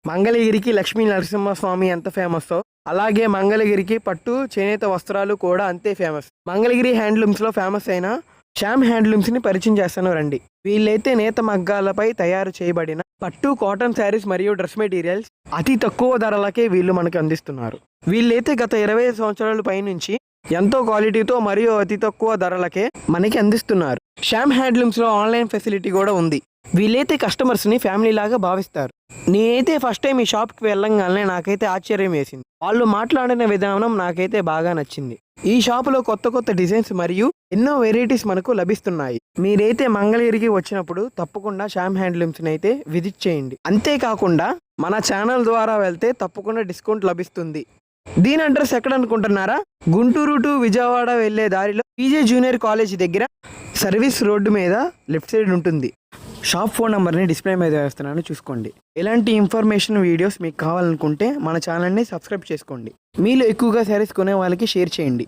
మంగళగిరికి లక్ష్మీ నరసింహస్వామి ఎంత ఫేమస్సో అలాగే మంగళగిరికి పట్టు చేనేత వస్త్రాలు కూడా అంతే ఫేమస్. మంగళగిరి హ్యాండ్లూమ్స్లో ఫేమస్ అయిన శ్యామ్ హ్యాండ్లూమ్స్ని పరిచయం చేస్తాను రండి. వీళ్ళైతే నేత మగ్గాలపై తయారు చేయబడిన పట్టు, కాటన్ శారీస్ మరియు డ్రెస్ మెటీరియల్స్ అతి తక్కువ ధరలకే వీళ్ళు మనకు అందిస్తున్నారు. వీళ్ళైతే గత 25 సంవత్సరాల పైనుంచి ఎంతో క్వాలిటీతో మరియు అతి తక్కువ ధరలకే మనకి అందిస్తున్నారు. శ్యామ్ హ్యాండ్లూమ్స్లో ఆన్లైన్ ఫెసిలిటీ కూడా ఉంది. వీళ్ళైతే కస్టమర్స్ని ఫ్యామిలీ లాగా భావిస్తారు. నేనైతే ఫస్ట్ టైం ఈ షాప్కి వెళ్ళంగానే నాకైతే ఆశ్చర్యం వేసింది. వాళ్ళు మాట్లాడిన విధానం నాకైతే బాగా నచ్చింది. ఈ షాపులో కొత్త కొత్త డిజైన్స్ మరియు ఎన్నో వెరైటీస్ మనకు లభిస్తున్నాయి. మీరైతే మంగళగిరికి వచ్చినప్పుడు తప్పకుండా శ్యామ్ హ్యాండ్లూమ్స్ని అయితే విజిట్ చేయండి. అంతేకాకుండా మన ఛానల్ ద్వారా వెళ్తే తప్పకుండా డిస్కౌంట్ లభిస్తుంది. దీని అడ్రస్ ఎక్కడ అనుకుంటున్నారా? గుంటూరు టు విజయవాడ వెళ్లే దారిలో పీజే జూనియర్ కాలేజ్ దగ్గర సర్వీస్ రోడ్డు మీద లెఫ్ట్ సైడ్ ఉంటుంది. షాప్ ఫోన్ నెంబర్ని డిస్ప్లే మీద వేస్తున్నాను, చూసుకోండి. ఇలాంటి ఇన్ఫర్మేషన్ వీడియోస్ మీకు కావాలనుకుంటే మన ఛానల్ని సబ్స్క్రైబ్ చేసుకోండి. మీలో ఎక్కువగా శారీస్ కొనే వాళ్ళకి షేర్ చేయండి.